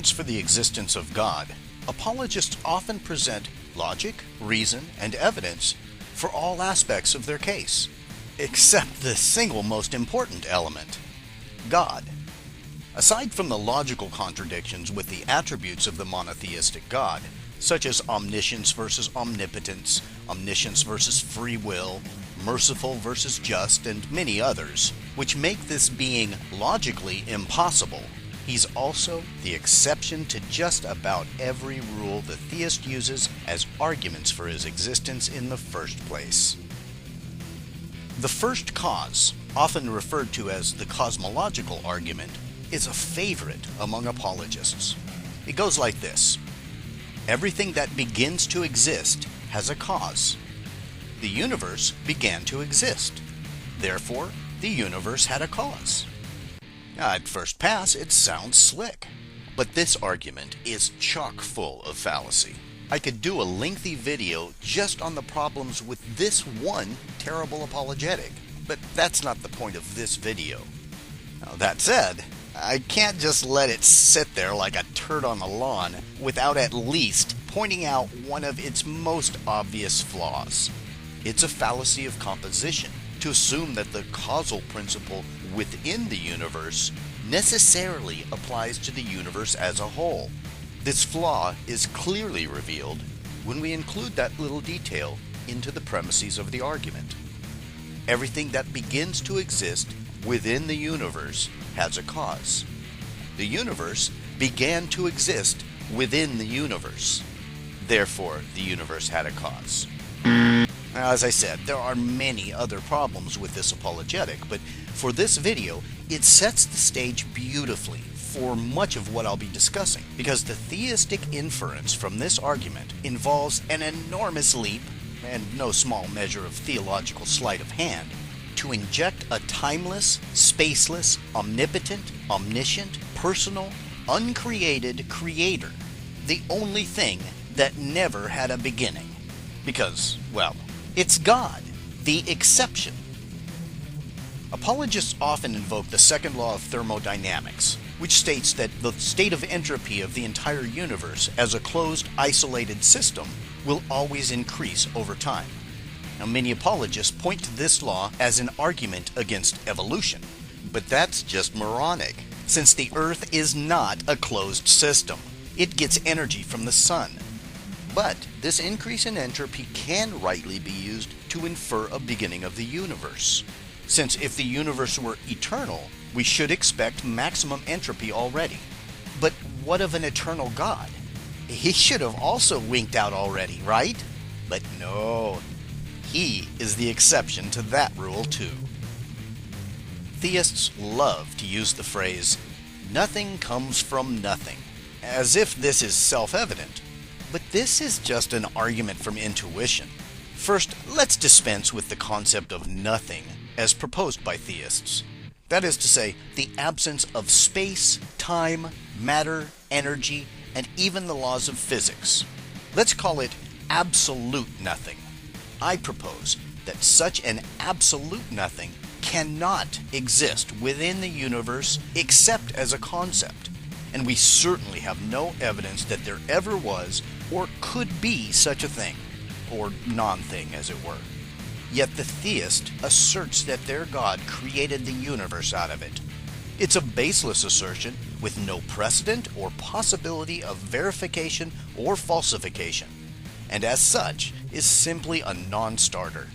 arguments for the existence of God, apologists often present logic, reason, and evidence for all aspects of their case, except the single most important element, God. Aside from the logical contradictions with the attributes of the monotheistic God, such as omniscience versus omnipotence, omniscience versus free will, merciful versus just, and many others, which make this being logically impossible, he's also the exception to just about every rule the theist uses as arguments for his existence in the first place. The first cause, often referred to as the cosmological argument, is a favorite among apologists. It goes like this: everything that begins to exist has a cause. The universe began to exist. Therefore, the universe had a cause. At first pass, it sounds slick, but this argument is chock full of fallacy. I could do a lengthy video just on the problems with this one terrible apologetic, but that's not the point of this video. Now, that said, I can't just let it sit there like a turd on the lawn without at least pointing out one of its most obvious flaws. It's a fallacy of composition to assume that the causal principle within the universe necessarily applies to the universe as a whole. This flaw is clearly revealed when we include that little detail into the premises of the argument. Everything that begins to exist within the universe has a cause. The universe began to exist within the universe. Therefore, the universe had a cause. Now, as I said, there are many other problems with this apologetic, but for this video, it sets the stage beautifully for much of what I'll be discussing, because the theistic inference from this argument involves an enormous leap, and no small measure of theological sleight of hand, to inject a timeless, spaceless, omnipotent, omniscient, personal, uncreated creator, the only thing that never had a beginning. Because, well, it's God, the exception. Apologists often invoke the second law of thermodynamics, which states that the state of entropy of the entire universe as a closed, isolated system will always increase over time. Now, many apologists point to this law as an argument against evolution, but that's just moronic, since the Earth is not a closed system. It gets energy from the sun. But this increase in entropy can rightly be used to infer a beginning of the universe, since if the universe were eternal, we should expect maximum entropy already. But what of an eternal God? He should have also winked out already, right? But no, he is the exception to that rule too. Theists love to use the phrase, "nothing comes from nothing," as if this is self-evident. But this is just an argument from intuition. First, let's dispense with the concept of nothing as proposed by theists. That is to say, the absence of space, time, matter, energy, and even the laws of physics. Let's call it absolute nothing. I propose that such an absolute nothing cannot exist within the universe except as a concept, and we certainly have no evidence that there ever was or could be such a thing, or non-thing as it were. Yet the theist asserts that their God created the universe out of it. It's a baseless assertion with no precedent or possibility of verification or falsification, and as such is simply a non-starter.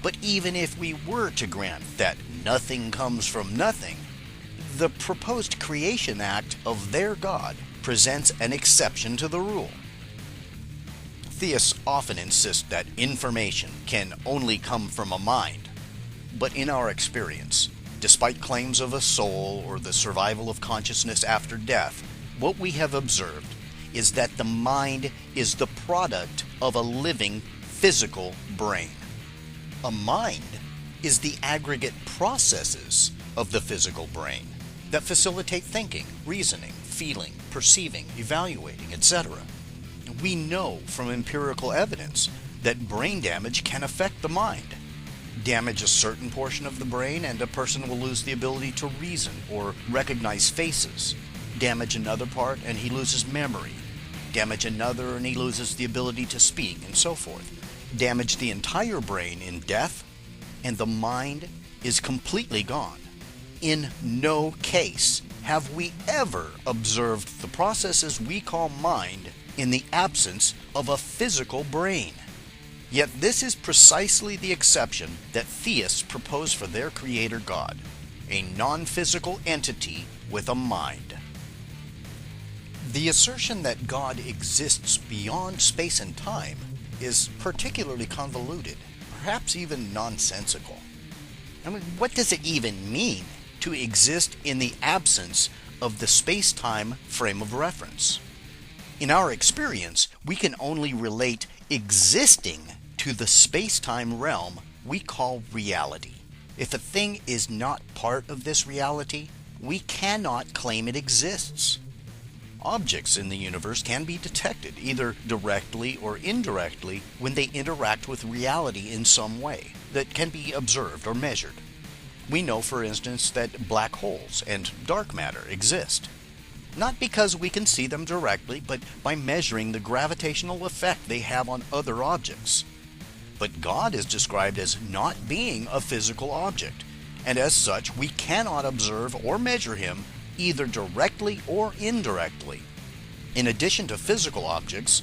But even if we were to grant that nothing comes from nothing, the proposed creation act of their God presents an exception to the rule. Theists often insist that information can only come from a mind, but in our experience, despite claims of a soul or the survival of consciousness after death, what we have observed is that the mind is the product of a living physical brain. A mind is the aggregate processes of the physical brain that facilitate thinking, reasoning, feeling, perceiving, evaluating, etc. We know from empirical evidence that brain damage can affect the mind. Damage a certain portion of the brain and a person will lose the ability to reason or recognize faces. damage another part and he loses memory. Damage another and he loses the ability to speak, and so forth. Damage the entire brain in death, and the mind is completely gone. In no case have we ever observed the processes we call mind in the absence of a physical brain. Yet this is precisely the exception that theists propose for their creator God, a non-physical entity with a mind. The assertion that God exists beyond space and time is particularly convoluted, perhaps even nonsensical. I mean, what does it even mean to exist in the absence of the space-time frame of reference? In our experience, we can only relate existing to the space-time realm we call reality. If a thing is not part of this reality, we cannot claim it exists. Objects in the universe can be detected, either directly or indirectly, when they interact with reality in some way that can be observed or measured. We know, for instance, that black holes and dark matter exist. Not because we can see them directly, but by measuring the gravitational effect they have on other objects. But God is described as not being a physical object, and as such we cannot observe or measure him either directly or indirectly. In addition to physical objects,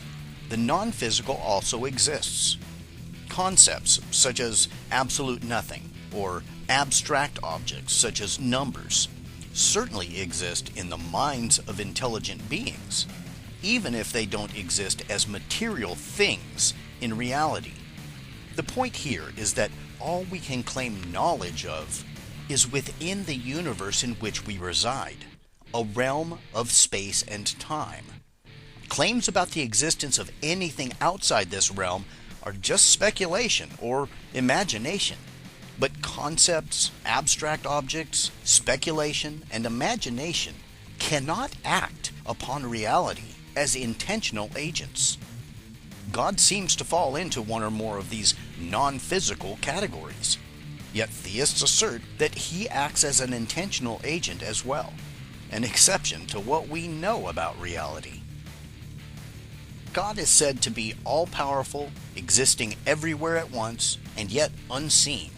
the non-physical also exists. Concepts such as absolute nothing or abstract objects such as numbers certainly exist in the minds of intelligent beings, even if they don't exist as material things in reality. The point here is that all we can claim knowledge of is within the universe in which we reside, a realm of space and time. Claims about the existence of anything outside this realm are just speculation or imagination. But concepts, abstract objects, speculation, and imagination cannot act upon reality as intentional agents. God seems to fall into one or more of these non-physical categories. Yet theists assert that he acts as an intentional agent as well, an exception to what we know about reality. God is said to be all-powerful, existing everywhere at once, and yet unseen.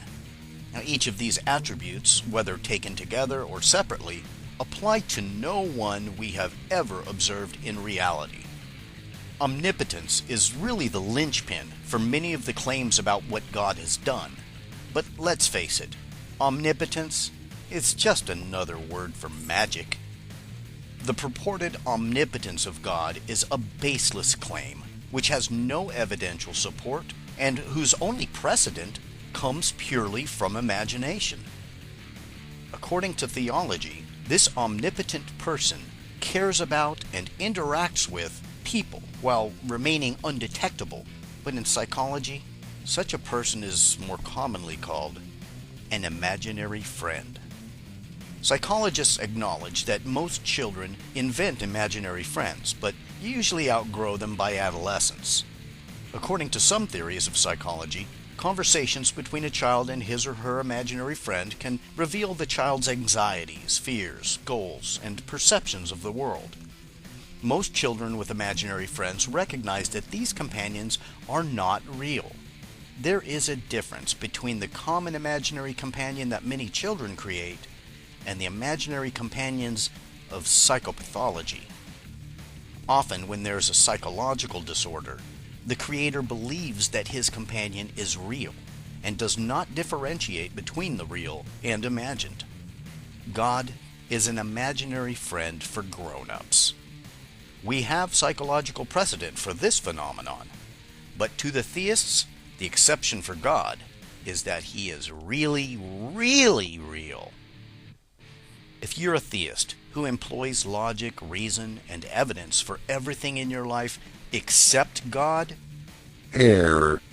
Now, each of these attributes, whether taken together or separately, apply to no one we have ever observed in reality. Omnipotence is really the linchpin for many of the claims about what God has done. But let's face it, omnipotence is just another word for magic. The purported omnipotence of God is a baseless claim, which has no evidential support, and whose only precedent comes purely from imagination. According to theology, this omnipotent person cares about and interacts with people while remaining undetectable. But in psychology, such a person is more commonly called an imaginary friend. Psychologists acknowledge that most children invent imaginary friends, but usually outgrow them by adolescence. According to some theories of psychology, conversations between a child and his or her imaginary friend can reveal the child's anxieties, fears, goals, and perceptions of the world. Most children with imaginary friends recognize that these companions are not real. There is a difference between the common imaginary companion that many children create and the imaginary companions of psychopathology. Often, when there's a psychological disorder, the creator believes that his companion is real and does not differentiate between the real and imagined. God is an imaginary friend for grown-ups. We have psychological precedent for this phenomenon, but to the theists, the exception for God is that he is really, really real. If you're a theist who employs logic, reason, and evidence for everything in your life except God, error.